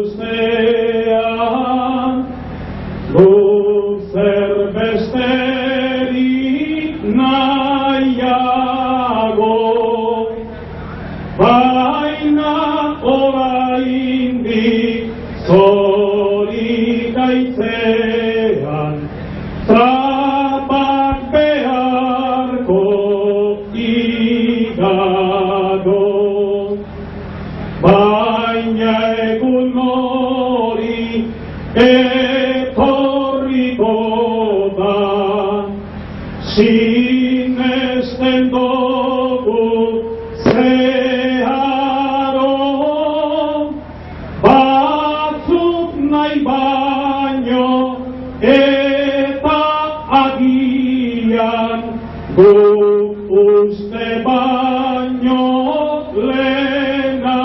ustean luzer besterik nahiago, baina oraindik zorik aitzean trapak beharko igado. Baina egun hori etorriko da, sinesten dugu zeharo, batzuk nahi baino eta agian guk uste baino lehenago.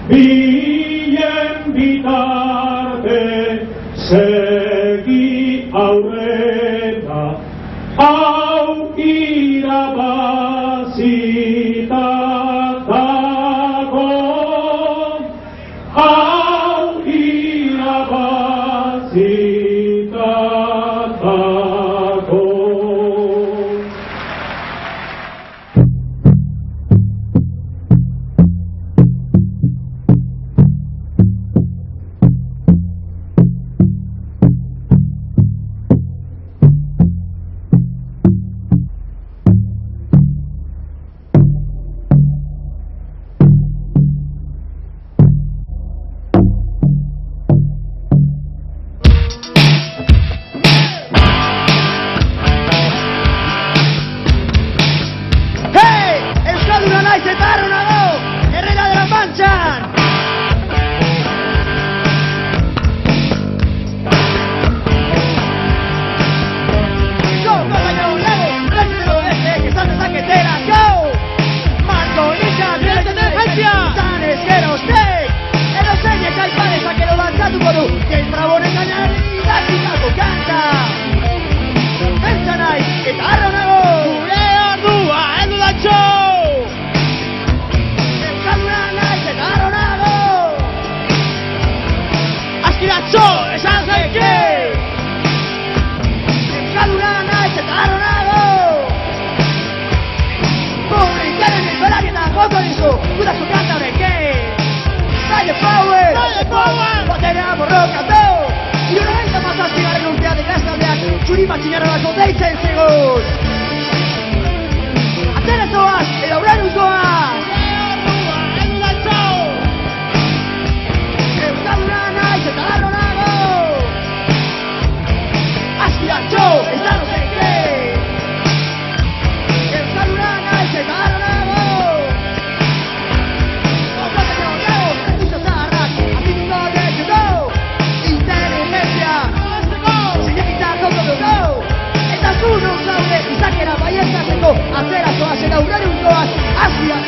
Bien bitarte segi aurrera, hau irabazita dago, hau irabazita dago. Azera zoaz, eta urrari unzoaz, Asia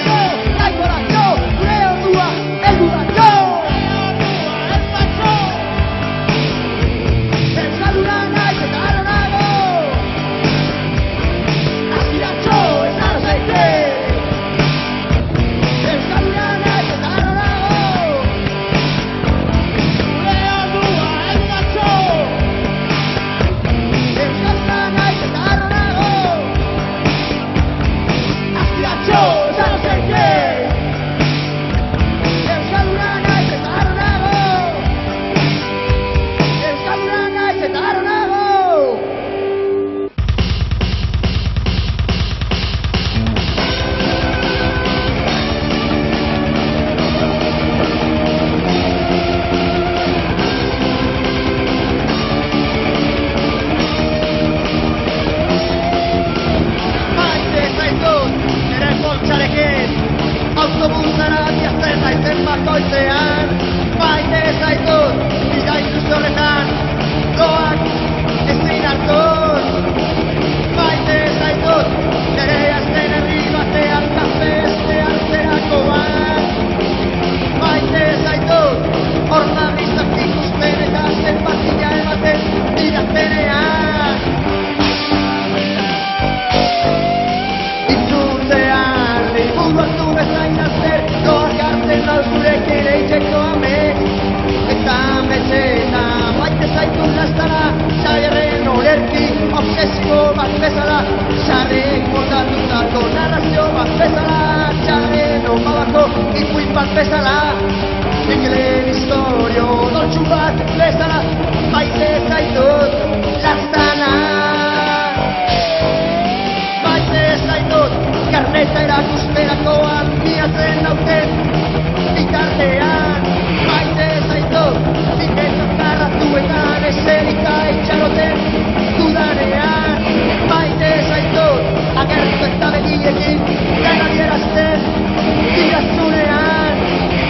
obsesio bat bezala, sarrek motatutako narrazio bat bezala, txarren omabako ipuin bat bezala, Mikelen historio doltsu bat bezala, maite zaitut lastana. Maite zaitut karneta erakusperakoan biatzen nauten bitartean. Maite zaitut diketak narratuetan eserika itxaroten dudanean. Maite zaitut agertu eta begiekin dena dierazten dirazunean.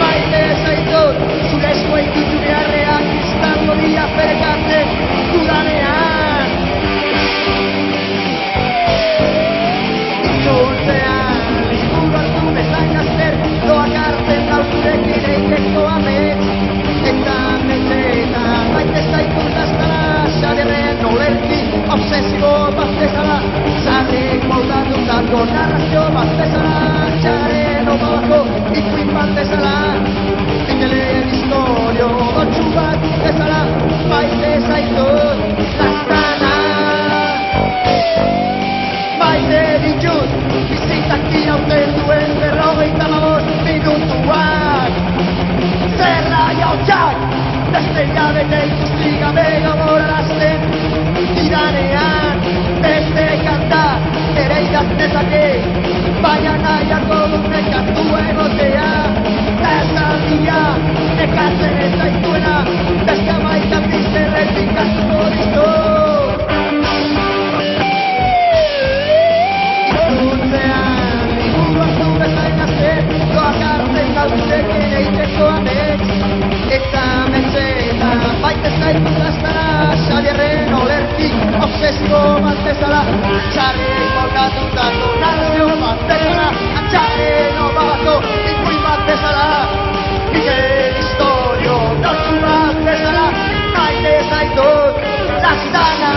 Maite zaitut zure esku eitutu beharrean izango dira perekatzen dudanean. Itzultzean izburu hartu bezain azter doak hartzen dauzurekin eiteko amets. Eta metzeetan maite zaitut lastana, xaberren olerki obsesio bat bezala, sarrek moldatutako narrazio bat bezala, txaren omabako ipuin bat bezala, Mikelen historio doltsu bat bezala, maite zaitut lastana. Maite ditut bizitzak irauten duen 55 minutuak. Zerra jautxak beste hilabete ikusi gabe gogorarazten didanean. Beste kanta ere idaztezake, baina nahiako dut nekatu egotea. Esaldia nekatzen ez zaituena, beste amaika pizerretik asko ditut. Itzultzean liburu hartu bezain azten, doak hartzen dauzurekin eiteko amets. Eta metzeetan maite zaitut lastana, xabierren olerki obsesio bat bezala, txarrek moldatutako narrazio bat bezala, txarren omabako ipuin bat bezala, Mikelen historio doltsu bat bezala, maite zaitut lastana.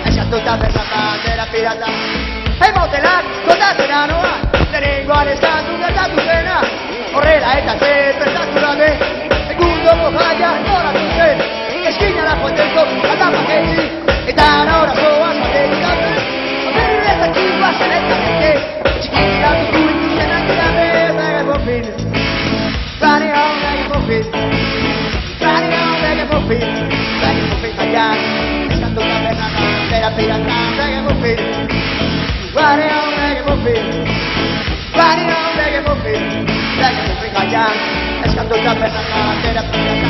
Eskatuta berdera pirata. Hei motelak, kontatzera noa, lehenengoan eskatu gertatu zena. Horrela eta zertatu gabe, egundoko jaia noratu zen. Eskinara joeteko aldapak egin, eta nora zoaz baterikatzen. Oberretak iguazen eta bete, txikira dutu ikusenak gabe, reggae muffin. Running on reggae muffin. Running on reggae muffin. Reggae muffin jaian. Eskatuta berdera pirata, reggae muffin. Running on reggae muffin. Running on reggae muffin. Reggae muffin jaian. Eskatuta berdera pirata.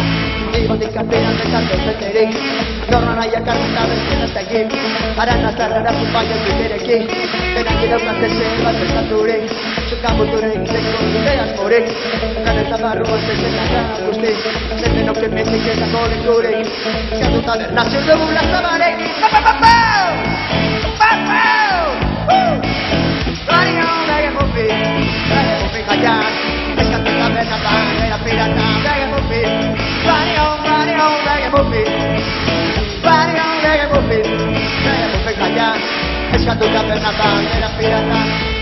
Igotik artean bezartu zenterik, norra nahiak arreta bezkenaztekin, haran azarrara zupaio duterekin, denak idaukan zezen bat bezaturik, zukan buturik, zeko dute asmorik, kaneta barru gozezen agan guztik, zendenok emetik ezako lekurik, eskatuta bernazio dugu lazabarek, papapapau! Papau! Running on reggae muffin jaian, eskatuta berdera pirata, reggae muffin. Running on reggae muffin. Running on reggae muffin. Reggae muffin jaian, eskatuta berdera pirata.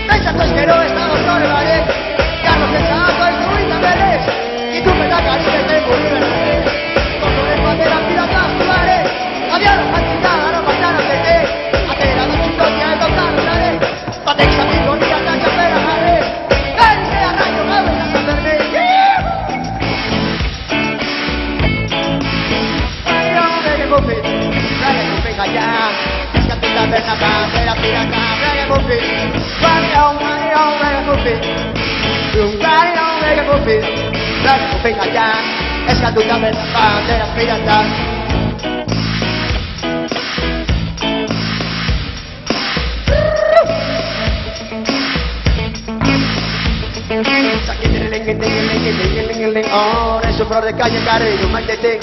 Pentsatu ezkero ez dago zore barek, Carlos ezako izuita berez, itupetak aribeten guri berez. Kontoren batera pirata aztu bare, abiaro jantzita garo batara bete, atera dutxutokia eta utaruzare, batek zapiko nirata txapera jarre, garizea raio gabe nazan berne. Reggae muffin jaian, eskatuta berdera pirata, reggae muffin. Running on reggae muffin. Running on reggae muffin. Reggae muffin jaian, eskatuta berdera pirata. es un flor de calle, cariño, maldete.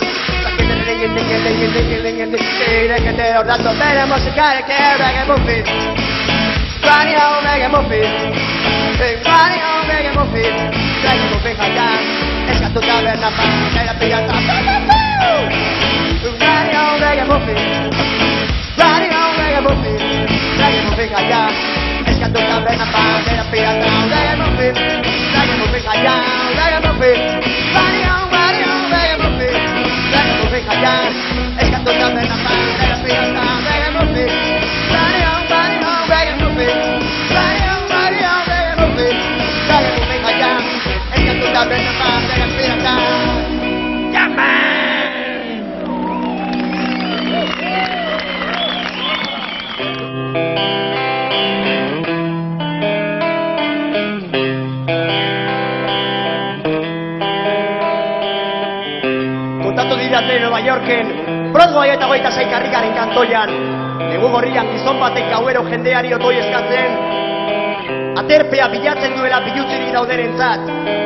Que te los datos tenemos que caer, que reggae muffin. Running home, reggae muffin. Running home, reggae muffin. Reggae muffin, allá. Es que tu taberna para la pirata. Running home, reggae muffin. Running home, reggae muffin. Reggae muffin, allá. Es que tu taberna para la pirata. Reggae muffin. Reggae muffin, allá. Reggae muffin. Running home, reggae muffin. Reggae muffin, allá. Es que tu taberna para la pirata. Reggae muffin. Running home, reggae muffin. Running home, reggae muffin. Reggae muffin, allá. Es que tu taberna para la pirata. ¡Llama! Kontatu didate Nueva Yorken Broadway eta 26 karrikaren kantoian Egu gorrian gizon batek gauero jendeari otoi eskatzen Aterpea bilatzen duela bilutzirik daudenentzat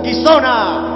Gizona!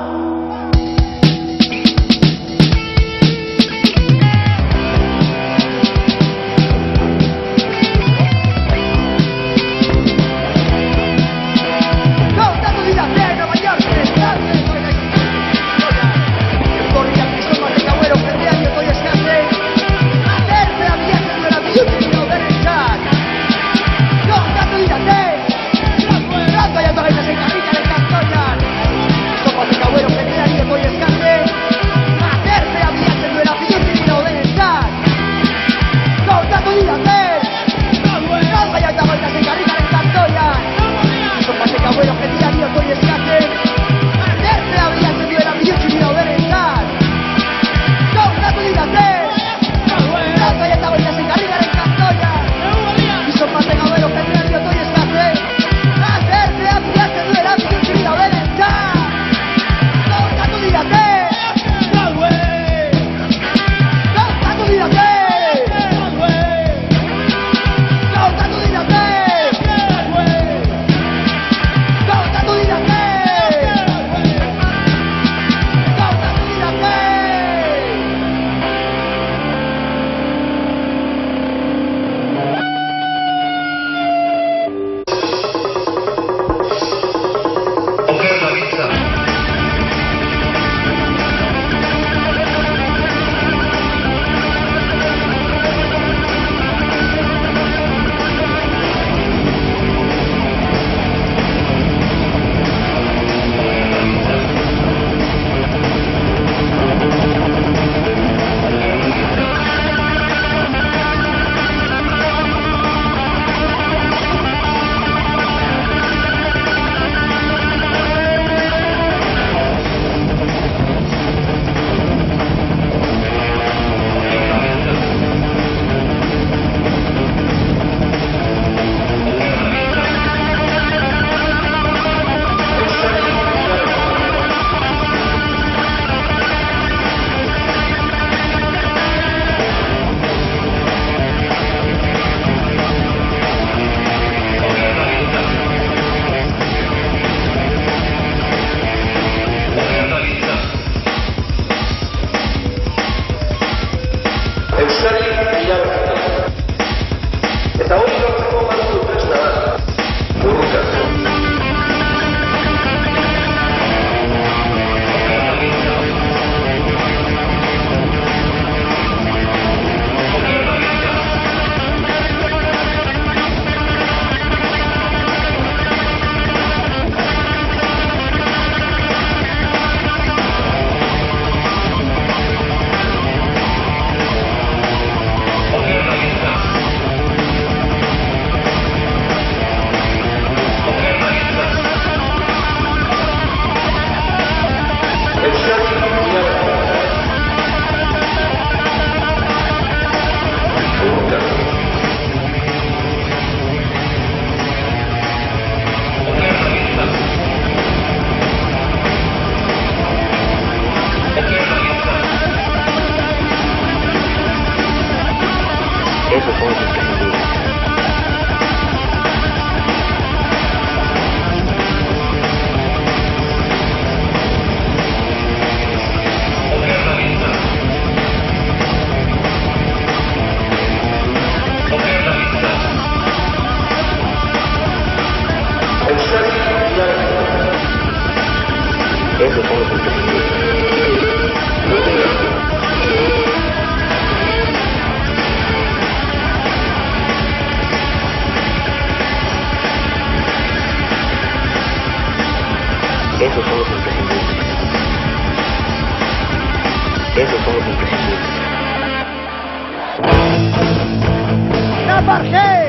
Esos son los imprescindibles. Esos son los imprescindibles. ¡Napargey!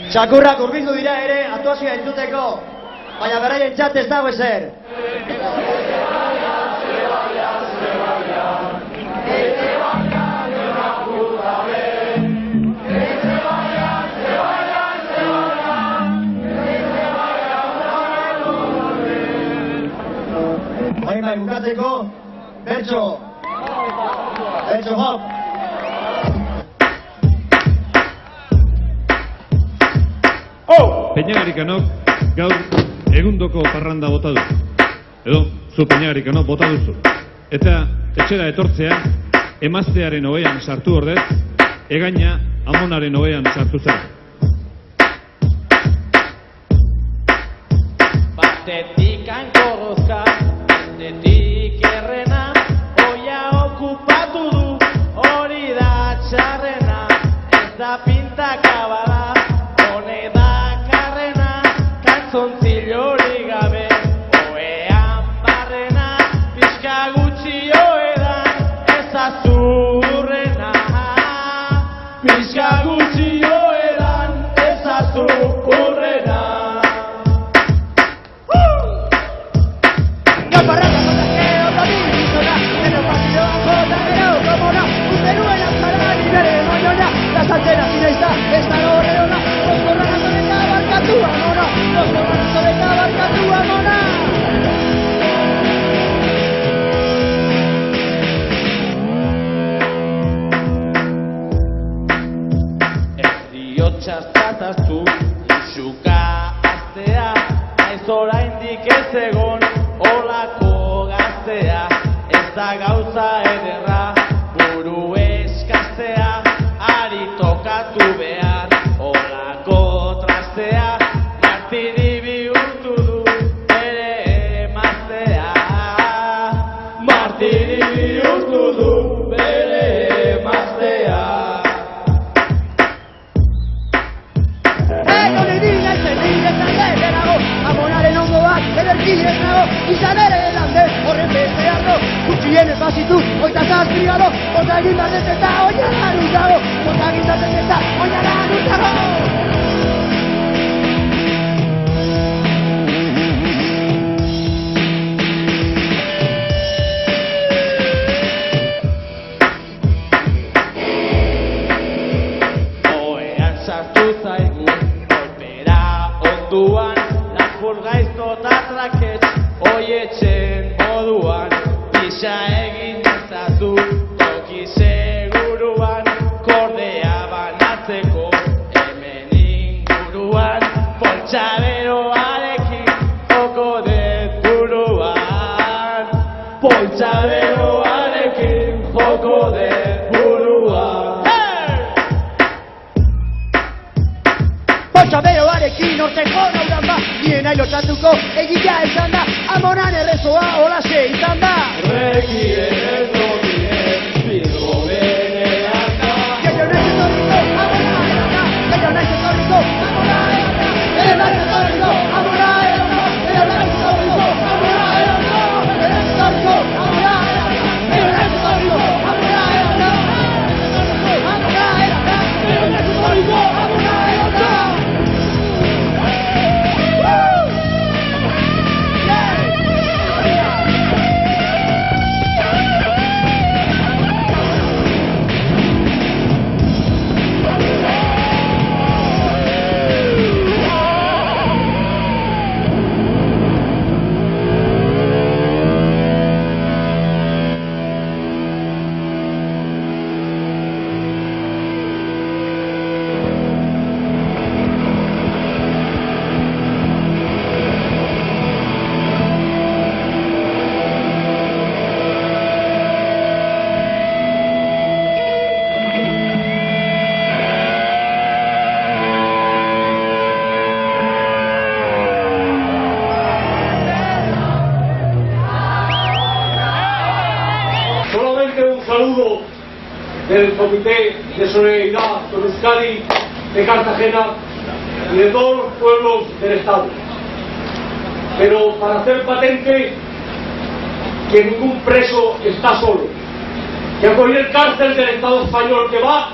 Txakurrak hurbildu dira ere aktuazioa entzuteko, baina beraien txat ez dago ezer. Hain bai bukatzeko, bertso hop. Peñagarikanok gaur egundoko parranda bota du. Edo, zu Peñagarikanok bota duzu. Eta etxera etortzea, emaztearen ohean sartu ordez, egaina amonaren ohean sartu zera. Batetik ankorrozka, batetik errena, oia okupatu du, hori da txarrena, ez da pintakabala. Zontzilori gabe, oean barrena, pixka gutxi oedan, ez azurrena. Pixka gutxi oedan, ez azurrena. Gaparrata kontakeo, tabizizona, neno pasioa jotanero, komona, ustenuen azkaran ibere moñona, las antenas zinezta, ez da horreona, oskorran azoreta barkatu amona, oskorran azoreta barkatu amona. Txartzataztu, usuka aztea, naiz oraindik ez egon, olako gaztea, ez da gauza ederra, buru eskaztea, ari tokatu behar, olako trastea, martiri bihurtu du, bere emaztea, martiri bihurtu du, bere emaztea. Amonaren ondo bat, ederki ez nago, izan ere lande, horren besteago, gutxien ez bazit zu, oita zazpigado, bota egindaten eta oinara dutago, bota egindaten eta oinara dutago. Oietzen moduan, pisa egin ezatu, toki seguruan, kordea banatzeko, hemen inguruan, poltsaberoarekin, joko dut buruan, poltsaberoarekin, joko dut buruan. Poltsaberoarekin orteko naudan ba, nien nahi lotzatuko egitea esan da, amonan errezoa holaxe izan da. Rekien dominen, bilgo benean da. Gehiago nahi zetorriko, amona eran da. Gehiago nahi zetorriko, amona eran da. Gehiago nahi zetorriko, amona eran da. Gehiago nahi zetorriko, amona eran da. Gehiago nahi zetorriko, amona eran da. Gehiago nahi zetorriko, amona eran da. Amona eran da. Gehiago nahi zetorriko, amona eran da. Del Comité de Solidaridad con Euskadi de Cartagena y de todos los pueblos del Estado. Pero para hacer patente que ningún preso está solo, que a cualquier cárcel del Estado español que va,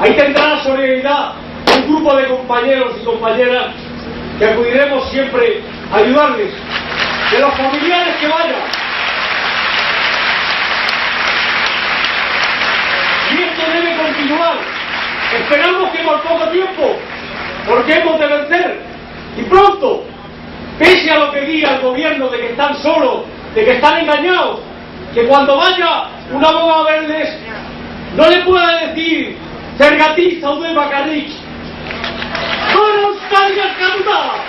ahí tendrá la solidaridad un grupo de compañeros y compañeras que acudiremos siempre a ayudarles, de los familiares que vayan. Y esto debe continuar. Esperamos que por poco tiempo, porque hemos de vencer. Y pronto, pese a lo que diga el gobierno de que están solos, de que están engañados, que cuando vaya un abogado a verles, no le pueda decir Zergatik zaude bakarrik. ¡Todos cargas caducadas!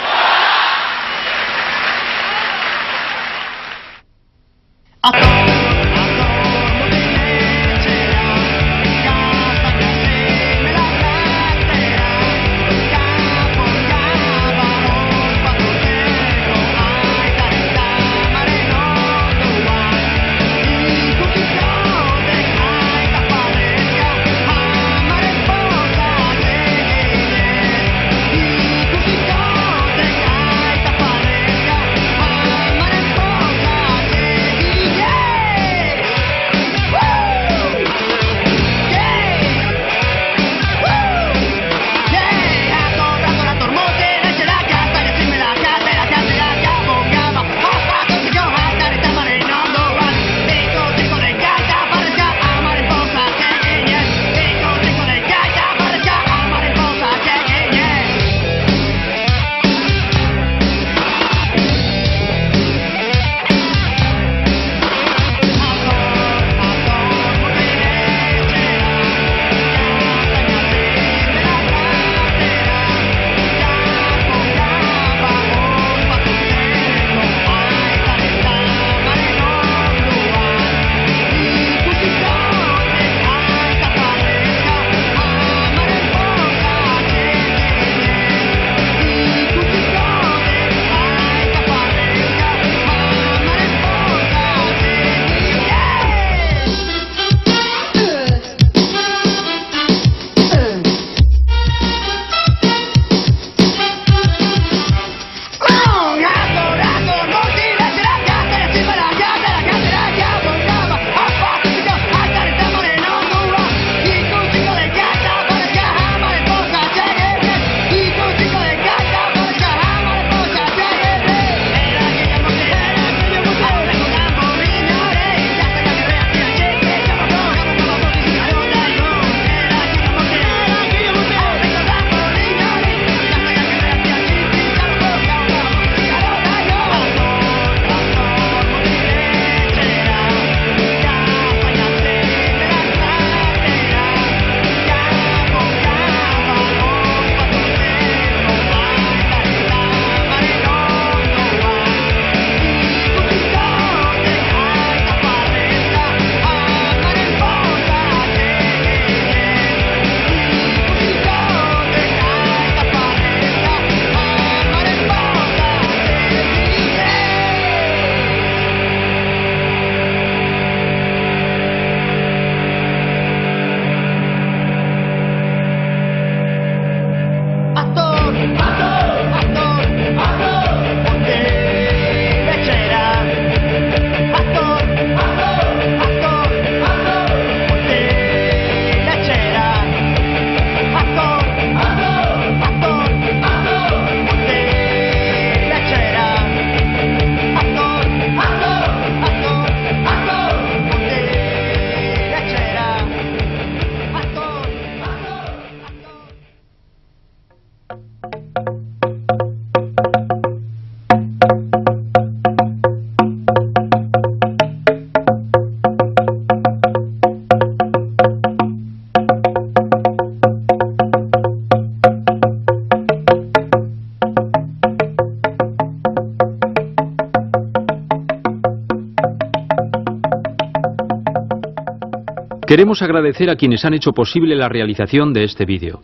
Queremos agradecer a quienes han hecho posible la realización de este vídeo.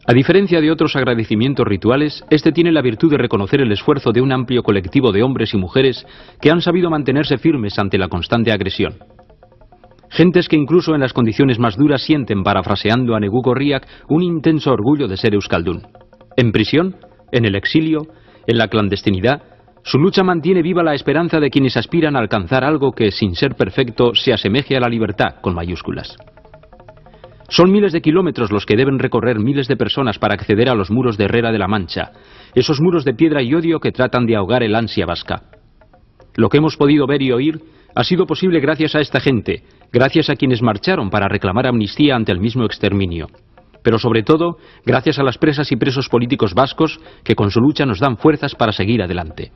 A diferencia de otros agradecimientos rituales, este tiene la virtud de reconocer el esfuerzo de un amplio colectivo de hombres y mujeres que han sabido mantenerse firmes ante la constante agresión. Gentes que incluso en las condiciones más duras sienten, parafraseando a Negu Gorriak, un intenso orgullo de ser euskaldun. En prisión, en el exilio, en la clandestinidad, su lucha mantiene viva la esperanza de quienes aspiran a alcanzar algo que, sin ser perfecto, se asemeje a la libertad, con mayúsculas. Son miles de kilómetros los que deben recorrer miles de personas para acceder a los muros de Herrera de la Mancha, esos muros de piedra y odio que tratan de ahogar el ansia vasca. Lo que hemos podido ver y oír ha sido posible gracias a esta gente, gracias a quienes marcharon para reclamar amnistía ante el mismo exterminio. Pero sobre todo, gracias a las presas y presos políticos vascos que con su lucha nos dan fuerzas para seguir adelante.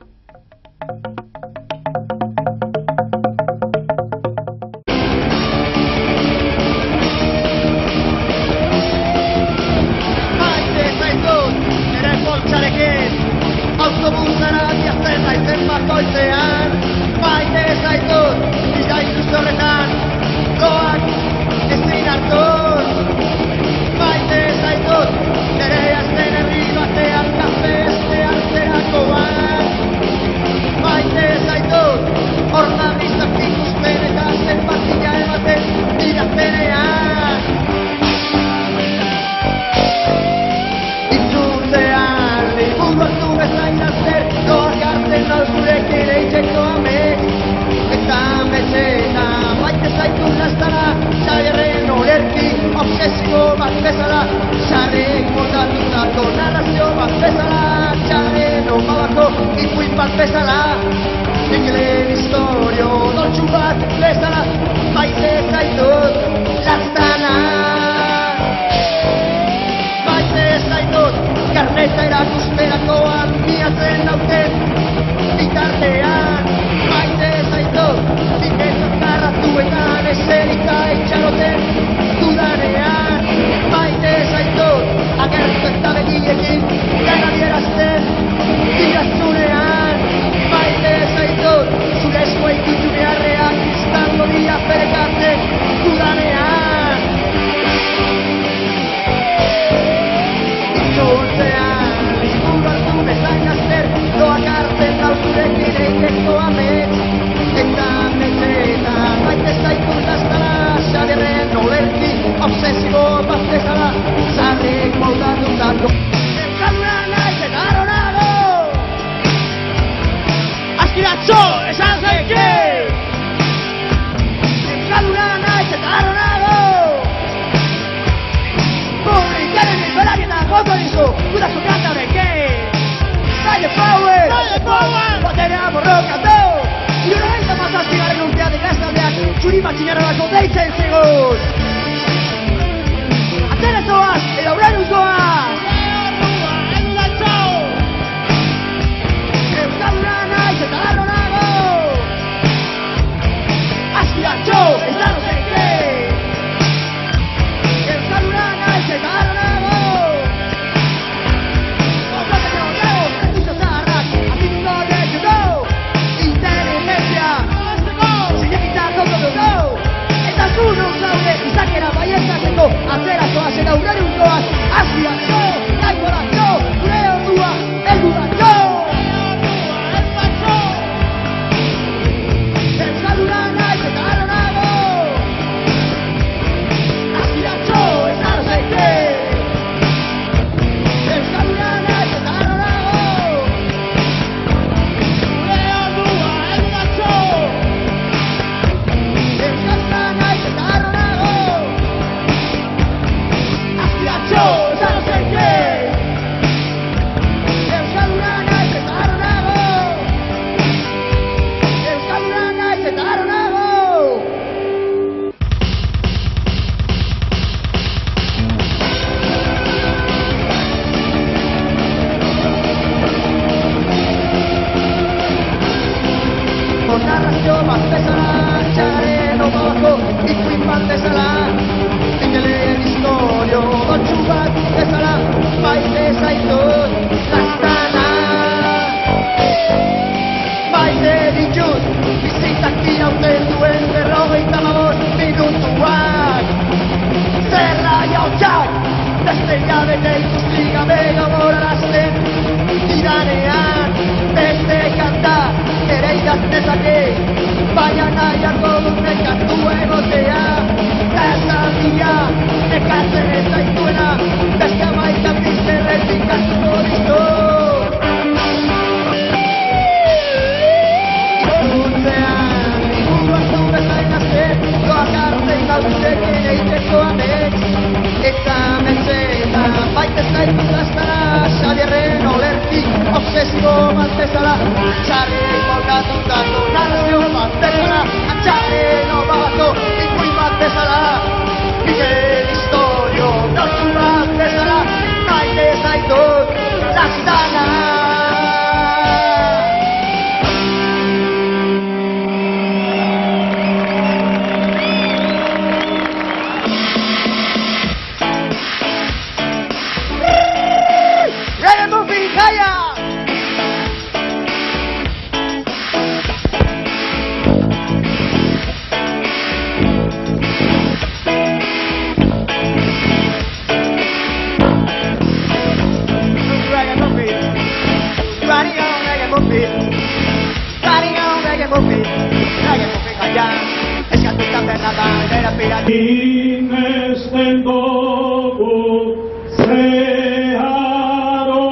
batera pirata. Inesten dugu zeharo,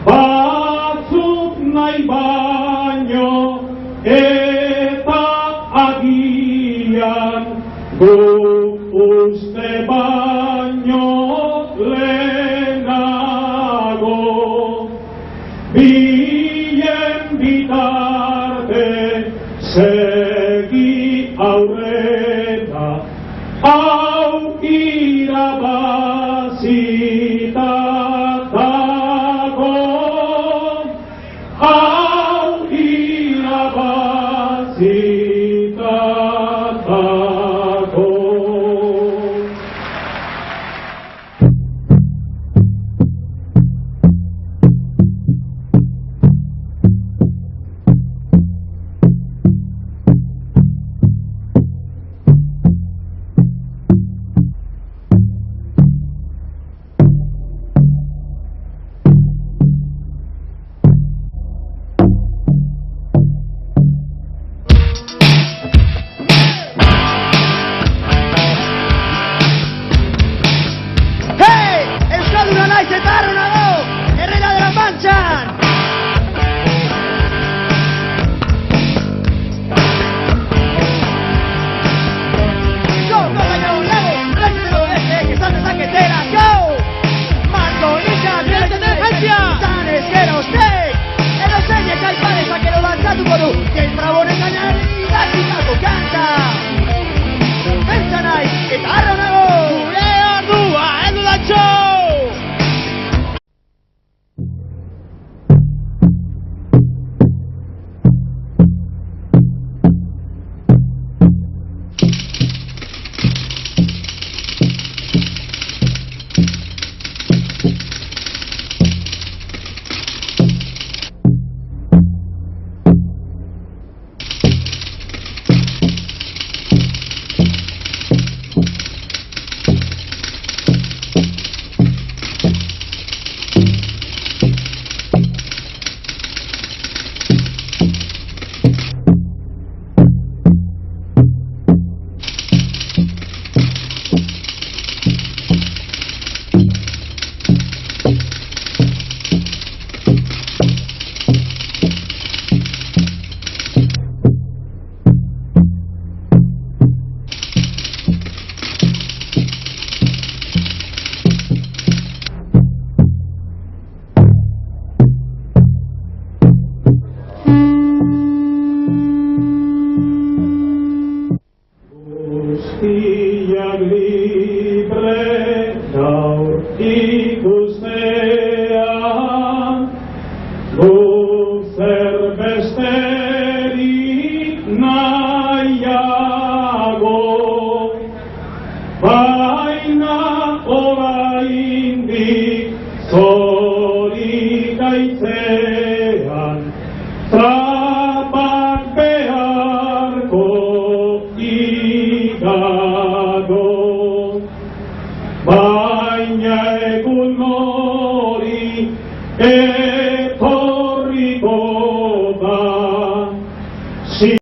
batzuk nahi baino eta agian guk uste